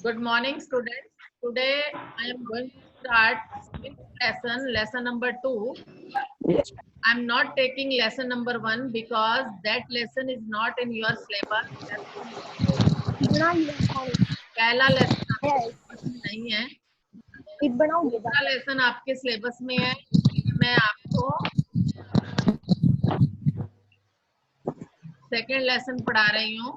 Good morning, students. Today I am going to start lesson number 2. I am not taking lesson number 1 because that lesson is not in your syllabus. पहला lesson आपके syllabus में नहीं है, दूसरा lesson आपके syllabus में है। मैं आपको सेकेंड लेसन पढ़ा रही हूँ।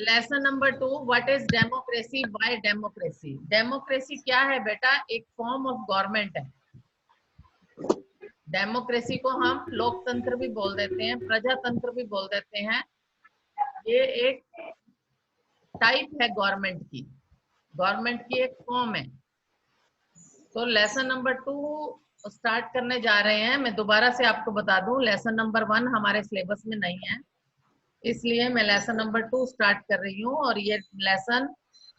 Lesson number 2, what is democracy, why democracy. Democracy क्या है बेटा? एक फॉर्म ऑफ गवर्नमेंट है। डेमोक्रेसी को हम लोकतंत्र भी बोल देते हैं, प्रजातंत्र भी बोल देते हैं। ये एक टाइप है गवर्नमेंट की एक फॉर्म है। तो लेसन नंबर 2 स्टार्ट करने जा रहे हैं। मैं दोबारा से आपको बता दूं, लेसन नंबर 1 हमारे सिलेबस में नहीं है, इसलिए मैं लेसन नंबर 2 स्टार्ट कर रही हूँ। और ये लेसन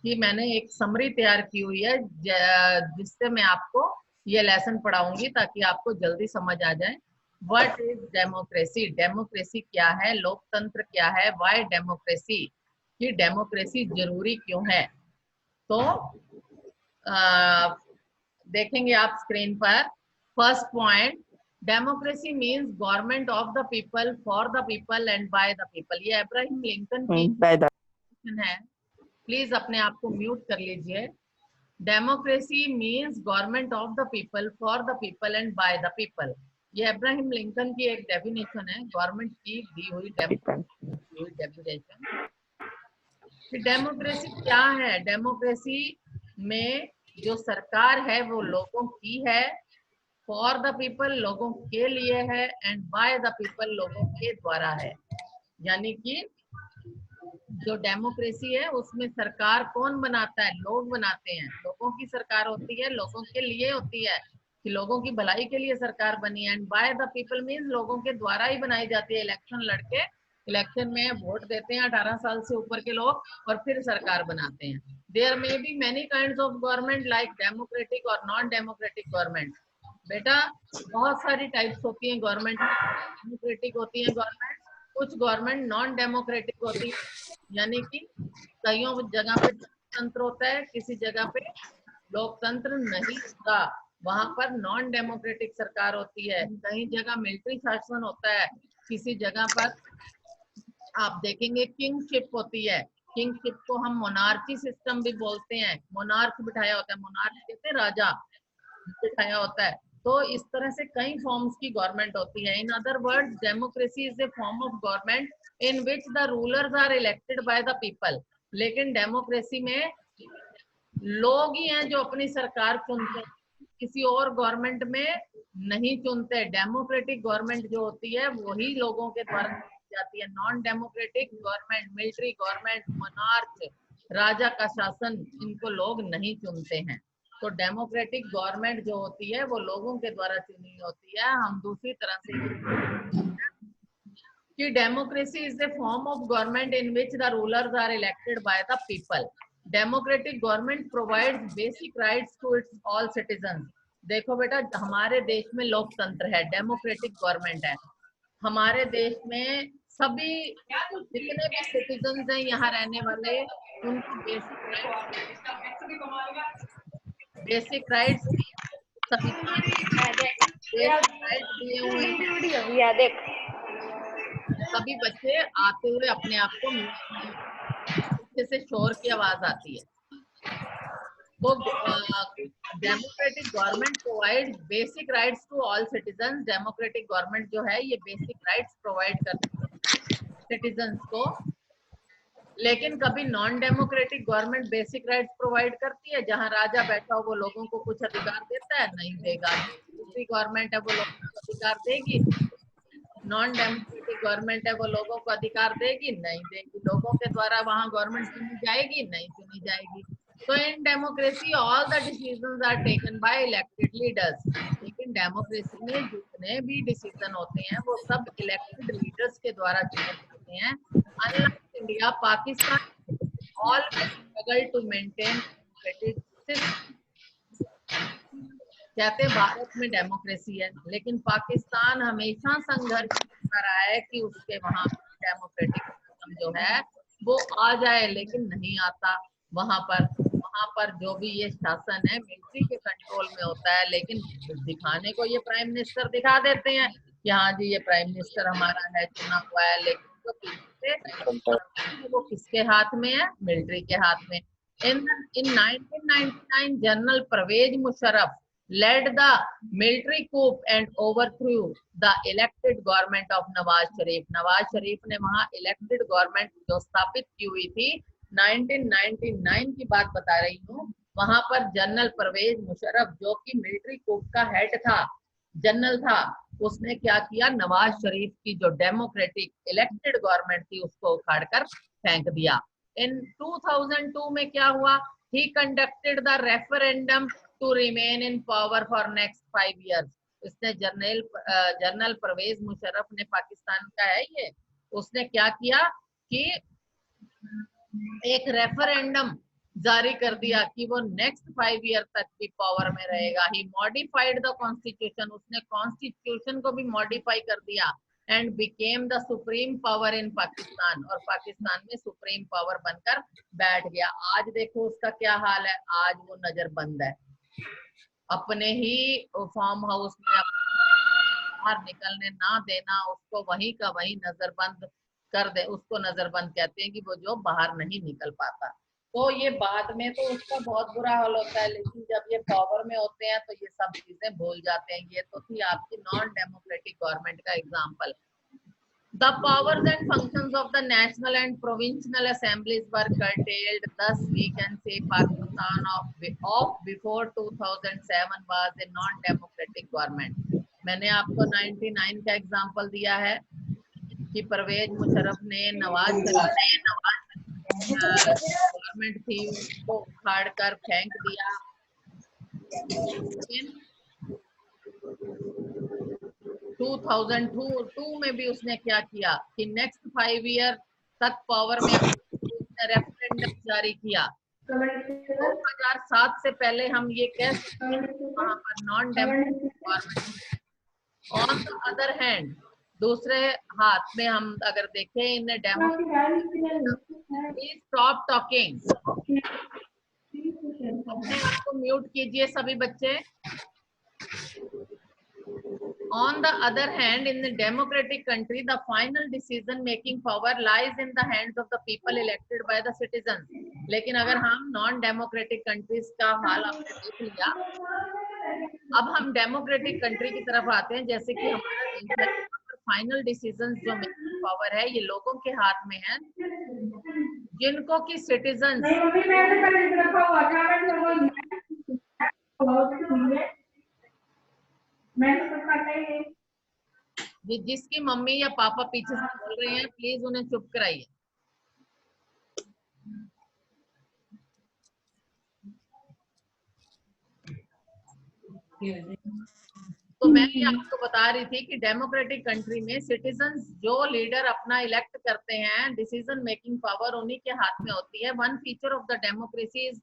की मैंने एक समरी तैयार की हुई है, जिससे मैं आपको ये लेसन पढ़ाऊंगी ताकि आपको जल्दी समझ आ जाए। व्हाट इज डेमोक्रेसी, डेमोक्रेसी क्या है, लोकतंत्र क्या है, व्हाई डेमोक्रेसी, कि डेमोक्रेसी जरूरी क्यों है। तो देखेंगे आप स्क्रीन पर। First point, democracy means government of the people, for the people and bye the people. ये अब्राहम लिंकन की है, प्लीज अपने आप को म्यूट कर लीजिए। Democracy means government of the people, for the people and bye the people. ये Abraham Lincoln की एक डेफिनेशन है, गवर्नमेंट की दी हुई डेफिनेशन। डेमोक्रेसी क्या है? डेमोक्रेसी में जो सरकार है वो लोगों की है, फॉर द पीपल लोगों के लिए है, एंड बाय द पीपल लोगों के द्वारा है। यानी कि जो डेमोक्रेसी है उसमें सरकार कौन बनाता है? लोग बनाते हैं। लोगों की सरकार होती है, लोगों के लिए होती है, कि लोगों की भलाई के लिए सरकार बनी है। And bye the people means लोगों के द्वारा ही बनाई जाती है। इलेक्शन लड़के इलेक्शन में वोट देते हैं 18 साल से ऊपर के लोग, और फिर सरकार बनाते हैं। There may be many kinds of government like democratic और नॉन डेमोक्रेटिक गवर्नमेंट। बेटा बहुत सारी टाइप्स होती हैं गवर्नमेंट, डेमोक्रेटिक होती है गवर्नमेंट, कुछ गवर्नमेंट नॉन डेमोक्रेटिक होती है, यानी कि कईयों जगह पे लोकतंत्र होता है, किसी जगह पे लोकतंत्र नहीं होता, वहां पर नॉन डेमोक्रेटिक सरकार होती है। कहीं जगह मिलिट्री शासन होता है, किसी जगह पर आप देखेंगे किंगशिप होती है। किंगशिप को हम मोनार्की सिस्टम भी बोलते हैं, मोनार्क बिठाया होता है, मोनार्क कहते हैं राजा बिठाया होता है। तो इस तरह से कई फॉर्म्स की गवर्नमेंट होती है। In other words, democracy is a form of government in which the rulers are elected by the people. लेकिन डेमोक्रेसी में लोग ही हैं जो अपनी सरकार चुनते हैं, किसी और गवर्नमेंट में नहीं चुनते। डेमोक्रेटिक गवर्नमेंट जो होती है वही लोगों के द्वारा जाती है। Non democratic government, military government, monarch, राजा का शासन, इनको लोग नहीं चुनते हैं। तो डेमोक्रेटिक गवर्नमेंट जो होती है वो लोगों के द्वारा चुनी होती है। हम दूसरी तरह से कि democracy is a form of government in which the rulers are elected by the people. Democratic government provides basic rights to its all citizen. देखो बेटा, हमारे देश में लोकतंत्र है, डेमोक्रेटिक गवर्नमेंट है। हमारे देश में सभी जितने भी सिटीजन हैं यहाँ रहने वाले, उनको बेसिक राइट्स संविधान बेसिक राइट्स दिए हुए हैं। सभी बच्चे आते हुए अपने आप को पीछे से शोर की आवाज आती है। तो democratic government provide basic rights to all citizen. Democratic government जो है ये बेसिक राइट्स प्रोवाइड करती है सिटीजन को। लेकिन कभी non democratic government basic rights provide करती है, जहां राजा बैठा हो वो लोगों को कुछ अधिकार देता है, नहीं देगा। दूसरी गवर्नमेंट है वो लोगों को अधिकार देगी। नॉन डेमोक्रेटिक गवर्नमेंट है वो लोगों को अधिकार देगी, नहीं देगी। लोगों के द्वारा वहां गवर्नमेंट चुनी जाएगी, नहीं चुनी जाएगी। तो in democracy all the decisions are taken by elected leaders. लेकिन डेमोक्रेसी में जितने भी डिसीजन होते हैं वो सब इलेक्टेड लीडर्स के द्वारा चुने जाते हैं। Unlike India, Pakistan always struggle to maintain democratic system. कहते हैं भारत में डेमोक्रेसी है, लेकिन पाकिस्तान हमेशा संघर्ष कर रहा है कि उसके वहां डेमोक्रेटिक सिस्टम जो है वो आ जाए, लेकिन नहीं आता। वहां पर जो भी ये शासन है मिलिट्री के कंट्रोल में होता है, लेकिन दिखाने को ये प्राइम मिनिस्टर दिखा देते हैं कि हाँ जी ये प्राइम मिनिस्टर हमारा है, चुना हुआ है, लेकिन जो पीछे से वो किसके हाथ में है? मिलिट्री के हाथ में। In 1999, General Pervez Musharraf led the military coup and overthrew the elected government of Nawaz Sharif. Nawaz Sharif ने वहां इलेक्टेड गवर्नमेंट जो स्थापित की हुई थी 1999 की बात बता रही हूँ, वहां पर जनरल परवेज मुशर्रफ जो कि मिलिट्री coup का हेड था, जनरल था, उसने क्या किया? नवाज शरीफ की जो डेमोक्रेटिक इलेक्टेड गवर्नमेंट थी उसको उखाड़कर फेंक दिया। इन 2002 में क्या हुआ? He conducted the referendum to remain in power for next 5 years। इसने जनरल परवेज मुशर्रफ ने, पाकिस्तान का है ये, उसने क्या किया कि एक रेफरेंडम जारी कर दिया कि वो नेक्स्ट 5 year तक भी पावर में रहेगा। ही मॉडिफाइड द कॉन्स्टिट्यूशन, उसने कॉन्स्टिट्यूशन को भी मॉडिफाई कर दिया and became the supreme power in Pakistan, और पाकिस्तान में सुप्रीम पावर बनकर बैठ गया। आज देखो उसका क्या हाल है, आज वो नजरबंद है, अपने ही फार्म हाउस में बाहर निकलने ना देना, उसको वहीं का वहीं नजरबंद कर दे, उसको नजरबंद कहते हैं कि वो जो बाहर नहीं निकल पाता। तो ये बाद में तो उसका बहुत बुरा हाल होता है, लेकिन जब ये पावर में होते हैं तो ये सब चीजें भूल जाते हैं। ये तो थी आपकी नॉन डेमोक्रेटिक गवर्नमेंट का example. The powers and functions of the national and provincial assemblies were curtailed. Thus, we can say Pakistan of before 2007 was a non-democratic government. मैंने आपको 99 का एग्जाम्पल दिया है कि परवेज मुशर्रफ ने नवाज शरीफ गवर्नमेंट थी उसको उखाड़ कर फेंक दिया। 2002 में भी उसने क्या किया कि नेक्स्ट 5 year तक पावर में उसने रेफरेंडम जारी किया। 2007 से पहले हम ये कह सकते हैं वहां पर non democratic government. On the other hand, दूसरे हाथ में हम अगर देखें इन डेमोक्रेटिक, स्टॉप टॉकिंग, अपने आप को म्यूट कीजिए सभी बच्चे। On the other hand, in the democratic country, the final decision-making power lies in the hands of the people elected by the citizens. लेकिन अगर हम नॉन डेमोक्रेटिक कंट्रीज का हाल आपने देख लिया, अब हम डेमोक्रेटिक कंट्री की तरफ आते हैं, जैसे कि हमारा देश है, फाइनल डिसीजन जो मेकिंग पावर है ये लोगों के हाथ में है, जिनको कि सिटीजन जिसकी मम्मी या पापा पीछे से बोल रहे हैं प्लीज उन्हें चुप कराइए। तो मैं ये आपको बता रही थी कि डेमोक्रेटिक कंट्री में सिटीजन्स जो लीडर अपना इलेक्ट करते हैं, डिसीजन मेकिंग पावर उन्हीं के हाथ में होती है। One feature of the democracy is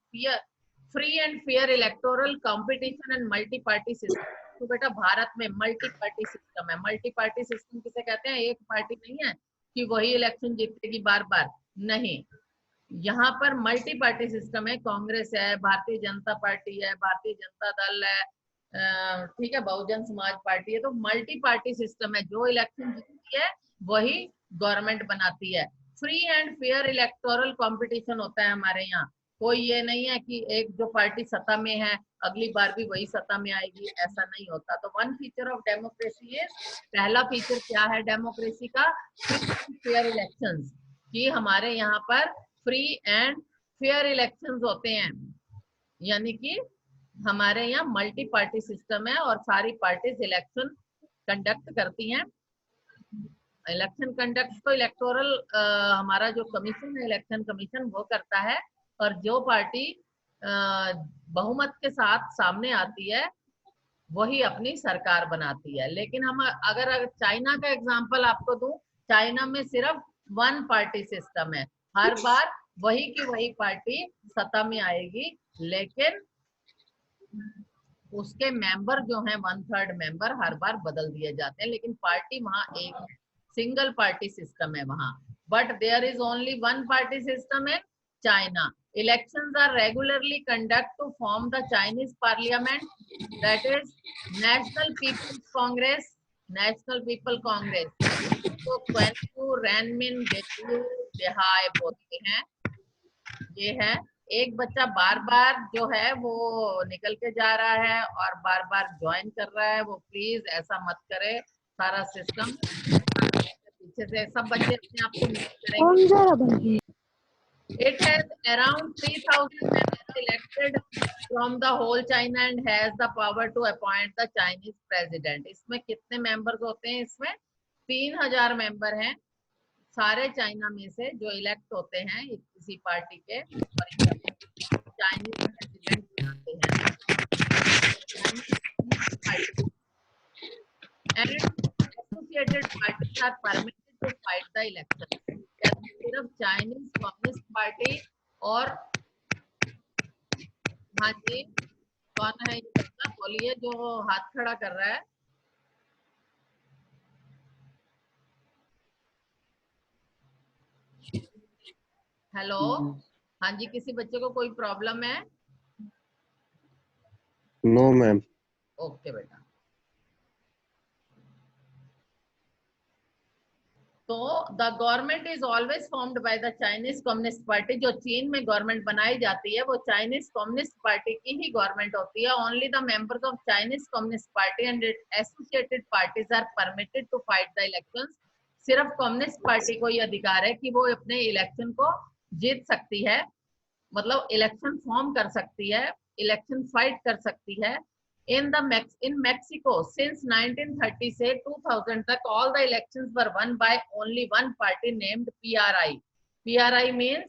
free and fair electoral competition and multi party system. तो बेटा भारत में मल्टी पार्टी सिस्टम है। मल्टी पार्टी सिस्टम किसे कहते हैं? एक पार्टी नहीं है कि वही इलेक्शन जीतेगी बार बार, नहीं, यहाँ पर मल्टी पार्टी सिस्टम है। कांग्रेस है, भारतीय जनता पार्टी है, भारतीय जनता दल है, ठीक है, बहुजन समाज पार्टी है। तो मल्टी पार्टी सिस्टम है, जो इलेक्शन जीतती है वही गवर्नमेंट बनाती है। Free and fair electoral competition होता है हमारे यहाँ। कोई ये नहीं है कि एक जो पार्टी सत्ता में है अगली बार भी वही सत्ता में आएगी, ऐसा नहीं होता। तो वन फीचर ऑफ डेमोक्रेसी है, पहला फीचर क्या है डेमोक्रेसी का? फेयर इलेक्शंस, कि हमारे यहाँ पर फ्री एंड फेयर इलेक्शंस होते हैं, यानी कि हमारे यहाँ मल्टी पार्टी सिस्टम है और सारी पार्टीज इलेक्शन कंडक्ट करती हैं। इलेक्शन कंडक्ट तो इलेक्टोरल हमारा जो कमीशन है, इलेक्शन कमीशन, वो करता है, और जो पार्टी बहुमत के साथ सामने आती है वही अपनी सरकार बनाती है। लेकिन हम अगर चाइना का एग्जांपल आपको दूं, चाइना में सिर्फ वन पार्टी सिस्टम है, हर बार वही की वही पार्टी सत्ता में आएगी, लेकिन उसके मेंबर जो हैं 1/3 मेंबर हर बार बदल दिए जाते हैं, लेकिन पार्टी वहां एक है, सिंगल पार्टी सिस्टम है वहां। but there is only one party system in China. Elections are regularly conducted to form the Chinese parliament, that is National People's Congress. National People Congress तो क्वेनकू रैनमिन देकू देहाय बोलते हैं। ये है एक बच्चा बार बार जो है वो निकल के जा रहा है और बार बार ज्वाइन कर रहा है, वो प्लीज ऐसा मत करे। सारा सिस्टम पीछे से सब बच्चे अपने आप को म्यूट करेंगे। It has around 3,000 members elected from the whole China and has the power to appoint the Chinese president. इसमें कितने मेंबर्स होते हैं? इसमें 3,000 मेंबर हैं सारे चाइना में से जो इलेक्ट होते हैं किसी पार्टी के और चाइनीज प्रेसिडेंट बनाते हैं। And associated parties are permitted to fight the election. सिर्फ चाइनीज कम्युनिस्ट पार्टी और हाँ जी कौन है ये बच्चा बोलिए जो हाथ खड़ा कर रहा है? हेलो हाँ जी, किसी बच्चे को कोई प्रॉब्लम है? No ma'am. ओके बेटा। तो the government is always formed by the Chinese Communist party. जो चीन में गवर्नमेंट बनाई जाती है वो चाइनीज कम्युनिस्ट पार्टी की ही गवर्नमेंट होती है। Only the members of Chinese Communist Party and associated parties are permitted to fight the elections. सिर्फ कम्युनिस्ट पार्टी को ये अधिकार है कि वो अपने इलेक्शन को जीत सकती है, मतलब इलेक्शन फॉर्म कर सकती है, इलेक्शन फाइट कर सकती है। in Mexico since 1930 से 2000 तक all the elections were won by only one party named PRI. PRI means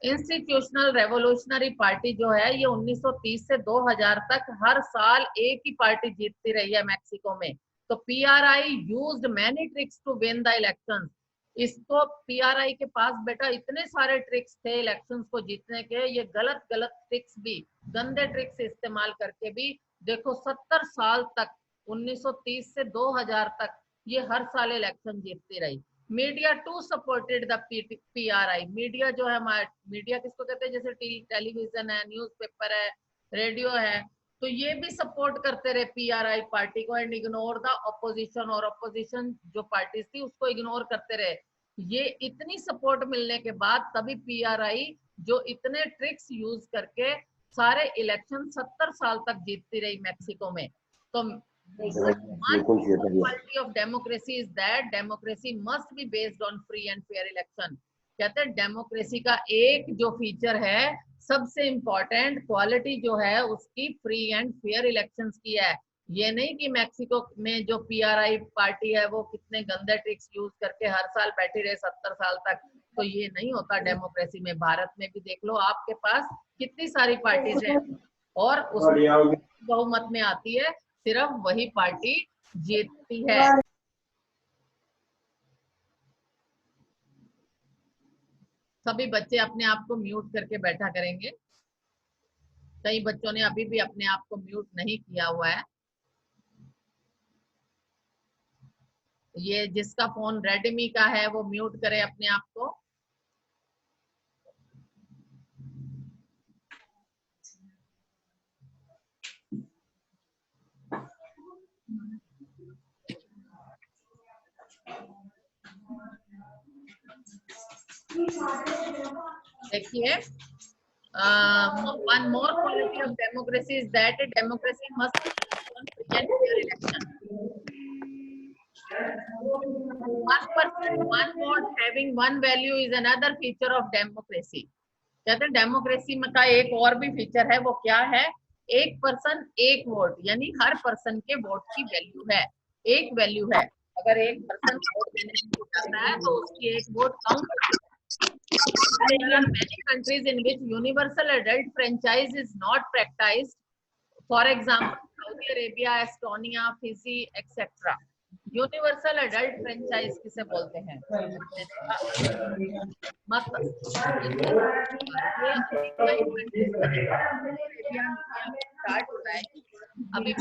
institutional revolutionary party जो है ये 1930 से 2000 तक हर साल एक ही पार्टी जीतती रही है मैक्सिको में। तो PRI used many tricks to win the elections. इसको PRI के पास बेटा इतने सारे ट्रिक्स थे इलेक्शंस को जीतने के, ये गलत ट्रिक्स भी, गंदे ट्रिक्स इस्तेमाल करके भी देखो 70 साल तक 1930 से 2000 तक ये हर साल इलेक्शन जीतती रही। Media too supported the PRI। Media जो है हमारा, मीडिया किसको कहते हैं? जैसे टेलीविजन है, न्यूज़पेपर है, रेडियो है, तो ये भी सपोर्ट करते रहे PRI पार्टी को एंड इग्नोर द ऑपोजिशन। और ऑपोजिशन जो पार्टी थी उसको इग्नोर करते रहे। ये इतनी सपोर्ट मिलने के बाद तभी PRI जो इतने ट्रिक्स यूज करके सारे इलेक्शन 70 साल तक जीतती रही मैक्सिको में। तो quality of democracy is that democracy must be based on free and fair election। कहते हैं डेमोक्रेसी का एक जो फीचर है सबसे इम्पोर्टेंट क्वालिटी जो है उसकी फ्री एंड फेयर इलेक्शंस की है। ये नहीं कि मैक्सिको में जो PRI पार्टी है वो कितने गंदे ट्रिक्स यूज करके हर साल बैठी रहे 70 साल तक, तो ये नहीं होता डेमोक्रेसी में। भारत में भी देख लो, आपके पास कितनी सारी पार्टीज है और उसमें बहुमत में आती है, सिर्फ वही पार्टी जीतती है। सभी बच्चे अपने आप को म्यूट करके बैठा करेंगे। कई बच्चों ने अभी भी अपने आप को म्यूट नहीं किया हुआ है। ये जिसका फोन रेडमी का है वो म्यूट करे अपने आप को। देखिए, one more quality of democracy is that a democracy must be based on free and fair election. One person, one vote having one value is another feature of democracy। कहते हैं डेमोक्रेसी में का एक और भी फीचर है, वो क्या है? एक पर्सन एक वोट, यानी हर पर्सन के वोट की वैल्यू है, एक वैल्यू है। अगर एक पर्सन वोट देने के लिए जाता है तो उसकी एक वोट काउंट होती है। There are many countries in which universal adult franchise is not practiced. For example, Saudi Arabia, Estonia, Fiji, etc. Universal adult franchise किसे बोलते हैं? अभी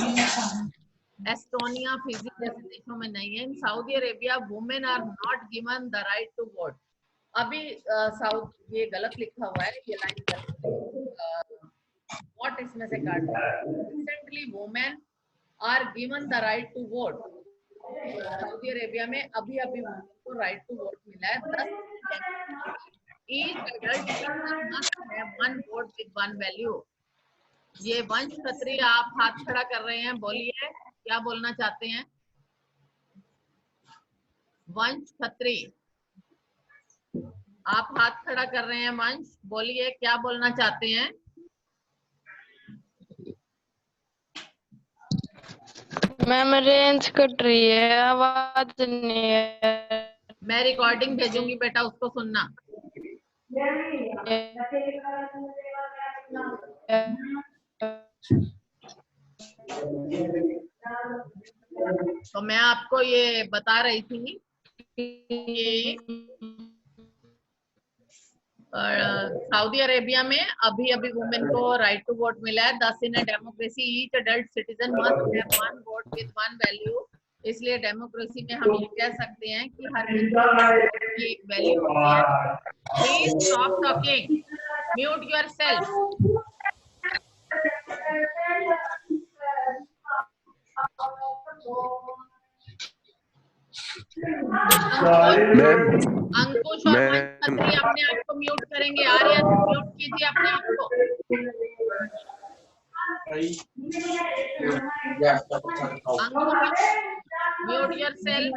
एस्टोनिया, फिजी जैसे देशों में नहीं है। In Saudi Arabia women are not given the right to vote. अभी साउथ, ये गलत लिखा हुआ है, ये लाइन गलत, वोट इसमें से काट दो। Recently women are given the right to vote. Saudi Arabia में अभी अभी वुमेन को राइट टू वोट मिला है। 10 each adult citizen must have one vote with one value. ये वंश क्षत्रिय, आप हाथ खड़ा कर रहे हैं, बोलिए क्या बोलना चाहते हैं? वंश क्षत्रिय, आप हाथ खड़ा कर रहे हैं, वंश, बोलिए क्या बोलना चाहते हैं? मैम रेंज कट रही है, आवाज नहीं है। मैं रिकॉर्डिंग भेजूंगी बेटा, उसको सुनना। तो मैं आपको ये बता रही थी कि सऊदी अरेबिया में अभी अभी वुमेन को राइट टू वोट मिला है। दस इन democracy each adult citizen must have one vote with one value. इसलिए डेमोक्रेसी में हम ये कह सकते हैं कि हर व्यक्ति की एक वैल्यू होती है। Please stop talking, mute yourself. Ankush और वंश खत्री अपने आप को म्यूट करेंगे। आर्यन म्यूट कीजिए अपने आप को। अंकुश म्यूट योरसेल्फ।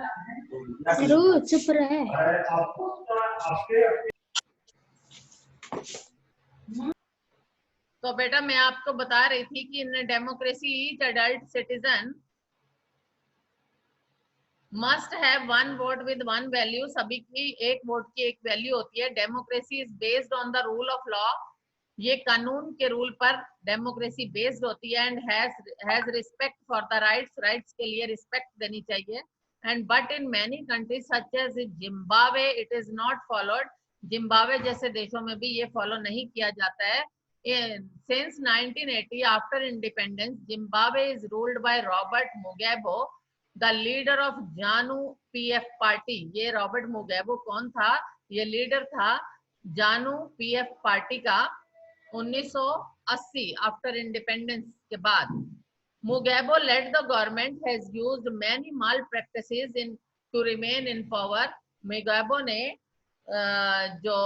चुप रहे। तो बेटा मैं आपको बता रही थी कि in democracy each adult citizen must have one vote with one value. सभी की एक वोट की एक वैल्यू होती है। Democracy is based on the rule of law. ये कानून के रूल पर डेमोक्रेसी बेस्ड होती है। And has respect for the rights, rights के लिए रिस्पेक्ट देनी चाहिए। And but in many countries such as Zimbabwe it is not followed. Zimbabwe जैसे देशों में भी ये फॉलो नहीं किया जाता है। Since 1980, after independence, Zimbabwe is ruled by Robert Mugabe, the leader of JANU PF party. ये रॉबर्ट मुगैबो कौन था? ये लीडर था जानू पीएफ पार्टी का 1980 आफ्टर इंडिपेंडेंस के बाद। मुगैबो led the government has used many malpractices in to remain in power। मुगैबो ने जो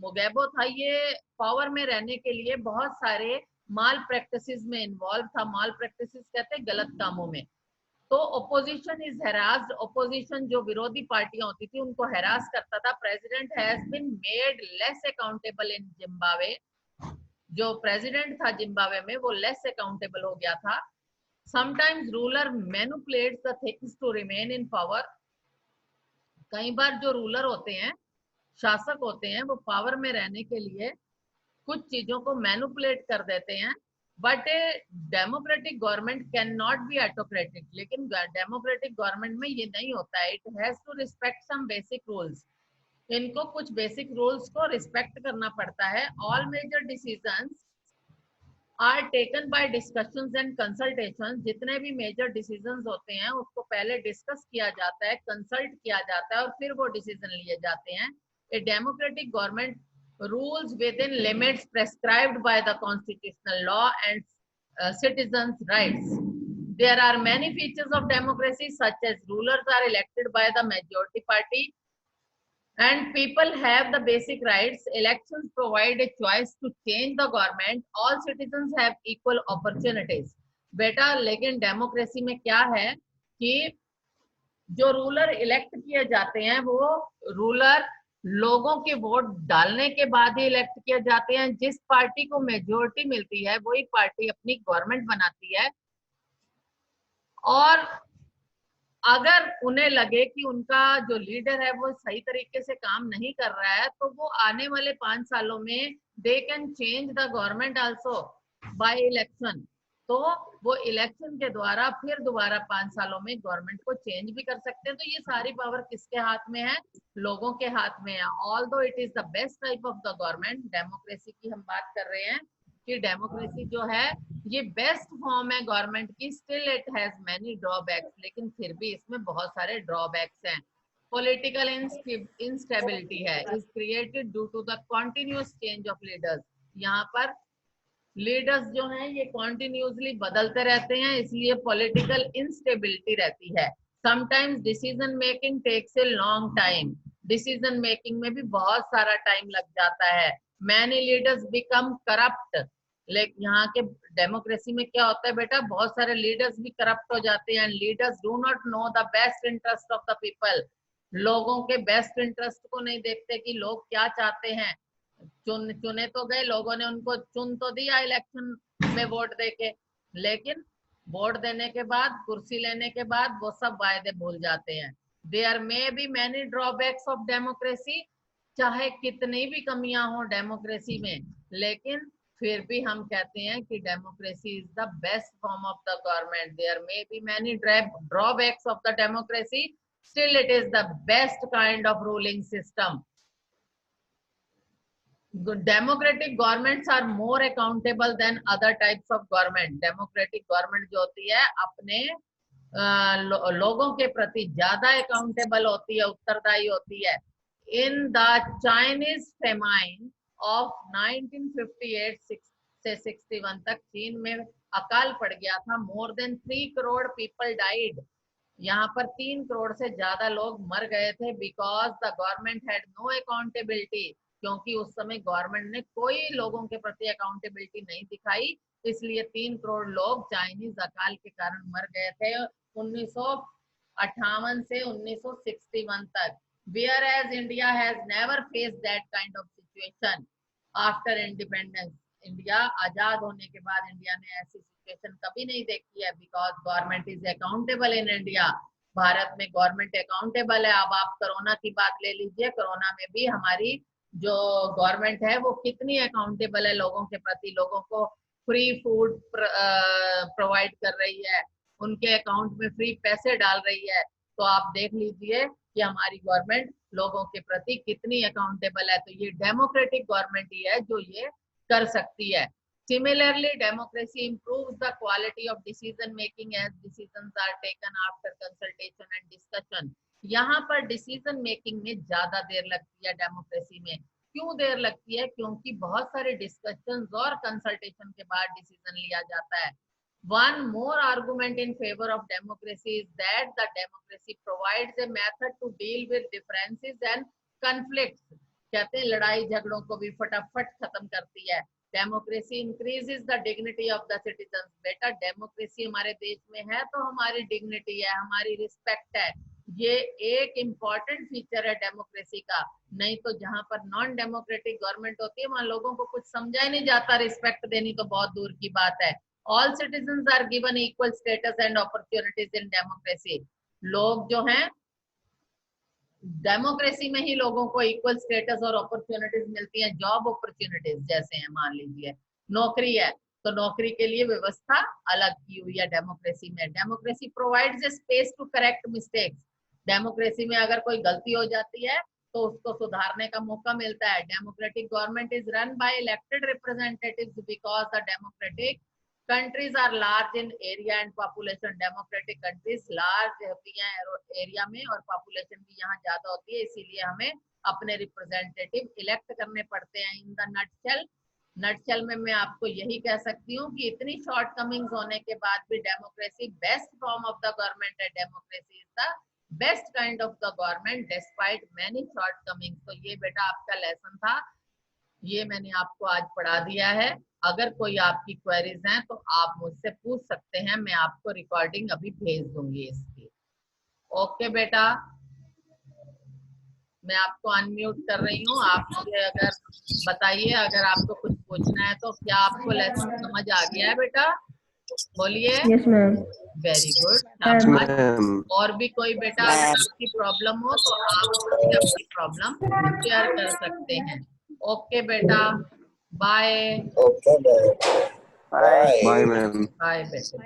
मुगैबो था ये पावर में रहने के लिए बहुत सारे माल प्रैक्टिसेस में इन्वॉल्व था। माल प्रैक्टिसेस कहते हैं गलत कामों में। तो ओपोजिशन इज हेरास्ड। ओपोजिशन जो विरोधी पार्टियां होती थी उनको हेरास करता था। President has been made less accountable in Zimbabwe. जो प्रेसिडेंट था जिम्बाब्वे में वो लेस अकाउंटेबल हो गया था। Sometimes ruler manipulates the things to remain in power. कई बार जो रूलर होते हैं, शासक होते हैं, वो पावर में रहने के लिए कुछ चीजों को मैनिपुलेट कर देते हैं। But democratic government can not be autocratic. लेकिन डेमोक्रेटिक गवर्नमेंट में ये नहीं होता है। It has to respect some basic rules. इनको कुछ बेसिक रूल्स को रिस्पेक्ट करना पड़ता है। All major decisions are taken by discussions and consultation. जितने भी मेजर डिसीजंस होते हैं उसको पहले डिस्कस किया जाता है, कंसल्ट किया जाता है और फिर वो डिसीजन लिए जाते हैं। A democratic government rules within limits prescribed by the constitutional law and citizens' rights. There are many features of democracy such as rulers are elected by the majority party and people have the basic rights. Elections provide a choice to change the government. All citizens have equal opportunities. बेटा लेकिन democracy में क्या है कि जो ruler elect किए जाते हैं वो रूलर लोगों के वोट डालने के बाद ही इलेक्ट किए जाते हैं। जिस पार्टी को मेजोरिटी मिलती है वही पार्टी अपनी गवर्नमेंट बनाती है। और अगर उन्हें लगे कि उनका जो लीडर है वो सही तरीके से काम नहीं कर रहा है तो वो आने वाले 5 सालों में they can change the government also by election. तो वो इलेक्शन के द्वारा फिर दोबारा 5 सालों में गवर्नमेंट को चेंज भी कर सकते हैं। तो ये सारी पावर किसके हाथ में है? लोगों के हाथ में है। Although it is the best type of the government, democracy की हम बात कर रहे हैं, कि डेमोक्रेसी जो है ये बेस्ट फॉर्म है गवर्नमेंट की, still it has many drawbacks, लेकिन फिर भी इसमें बहुत सारे ड्रॉबैक्स हैं। पॉलिटिकल इंस्टेबिलिटी है is created due to the continuous change of leaders. यहाँ पर लीडर्स जो हैं ये कॉन्टिन्यूसली बदलते रहते हैं, इसलिए पॉलिटिकल इंस्टेबिलिटी रहती है। Sometimes decision making takes a long time, decision making में भी बहुत सारा टाइम लग जाता है। मैनी लीडर्स बिकम करप्ट, लेकिन यहाँ के डेमोक्रेसी में क्या होता है बेटा, बहुत सारे लीडर्स भी करप्ट हो जाते हैं। Leaders do not know the best interest of the people, लोगों के बेस्ट इंटरेस्ट को नहीं देखते कि लोग क्या चाहते हैं। चुने तो गए, लोगों ने उनको चुन तो दिया इलेक्शन में वोट देके, लेकिन वोट देने के बाद, कुर्सी लेने के बाद वो सब वायदे भूल जाते हैं। There may be many drawbacks of democracy, चाहे कितनी भी कमियां हो डेमोक्रेसी में, लेकिन फिर भी हम कहते हैं कि democracy is the best form of the government. There may be many drawbacks of the democracy, still it is the best kind of ruling system. Democratic governments are more accountable than other types of government. Democratic government जो होती है अपने लोगों के प्रति ज्यादा accountable होती है, उत्तरदायी होती है। In the Chinese famine of 1958 से 61 तक चीन में अकाल पड़ गया था। More than 3 crore people died, यहाँ पर 3 करोड़ से ज्यादा लोग मर गए थे। Because the government had no accountability, क्योंकि उस समय गवर्नमेंट ने कोई लोगों के प्रति अकाउंटेबिलिटी नहीं दिखाई, इसलिए 3 करोड़ लोग चाइनीज अकाल के कारण मर गए थे 1958 से 1961 तक। Where as India has never faced that kind of situation after independence. India आजाद होने के बाद इंडिया ने ऐसी सिचुएशन कभी नहीं देखी है, because government is accountable in India. Bharat में गवर्नमेंट अकाउंटेबल है। अब आप कोरोना की बात ले लीजिए, कोरोना में भी हमारी जो गवर्नमेंट है वो कितनी अकाउंटेबल है लोगों के प्रति, लोगों को फ्री फूड प्रोवाइड कर रही है, उनके अकाउंट में फ्री पैसे डाल रही है। तो आप देख लीजिए कि हमारी गवर्नमेंट लोगों के प्रति कितनी अकाउंटेबल है। तो ये डेमोक्रेटिक गवर्नमेंट ही है जो ये कर सकती है। Similarly, democracy improves the quality of decision making as decisions are taken after consultation and discussion. यहाँ पर डिसीजन मेकिंग में ज्यादा देर लगती है डेमोक्रेसी में। क्यों देर लगती है? क्योंकि बहुत सारे डिस्कशंस और कंसल्टेशन के बाद डिसीजन लिया जाता है। One more argument in favor of democracy is that the democracy provides a method to deal with differences and conflicts. कहते हैं लड़ाई झगड़ों को भी फटाफट खत्म करती है। Democracy increases the dignity of the citizen. बेटा डेमोक्रेसी हमारे देश में है तो हमारी डिग्निटी है, हमारी रिस्पेक्ट है। ये एक इम्पॉर्टेंट फीचर है डेमोक्रेसी का। नहीं तो जहां पर नॉन डेमोक्रेटिक गवर्नमेंट होती है वहां लोगों को कुछ समझा ही नहीं जाता, रिस्पेक्ट देनी तो बहुत दूर की बात है। All citizen are given equal status and opportunities in democracy. लोग जो हैं डेमोक्रेसी में ही लोगों को इक्वल स्टेटस और अपॉर्चुनिटीज मिलती हैं। जॉब अपॉर्चुनिटीज जैसे हैं, मान लीजिए नौकरी है तो नौकरी के लिए व्यवस्था अलग की हुई है डेमोक्रेसी में। Democracy provides a space to correct mistakes. Democracy में अगर कोई गलती हो जाती है तो उसको सुधारने का मौका मिलता है। Democratic government is run by elected representatives because the democratic countries are large in area and population. Democratic countries large होती हैं एरिया में और पॉपुलेशन भी यहाँ ज्यादा होती है, इसीलिए हमें अपने रिप्रेजेंटेटिव इलेक्ट करने पड़ते हैं। इन द नटशेल में मैं आपको यही कह सकती हूँ कि इतनी शॉर्टकमिंग्स होने के बाद भी democracy best form of the government है। Democracy is the best kind of the government despite many shortcomings. तो ये बेटा आपका लेसन था, ये मैंने आपको आज पढ़ा दिया है। अगर कोई आपकी क्वेरीज हैं तो आप मुझसे पूछ सकते हैं, मैं आपको रिकॉर्डिंग अभी भेज दूंगी इसकी। ओके बेटा, मैं आपको अनम्यूट कर रही हूँ। आप मुझे अगर बताइए अगर आपको कुछ पूछना है तो। क्या आपको लेसन समझ आ गया है बेटा? बोलिए। Yes ma'am. Very good. और भी कोई बेटा अगर आपकी प्रॉब्लम हो तो आप अपनी प्रॉब्लम शेयर कर सकते हैं। ओके बेटा, bye. Okay bye. Bye ma'am. Bye बेटा।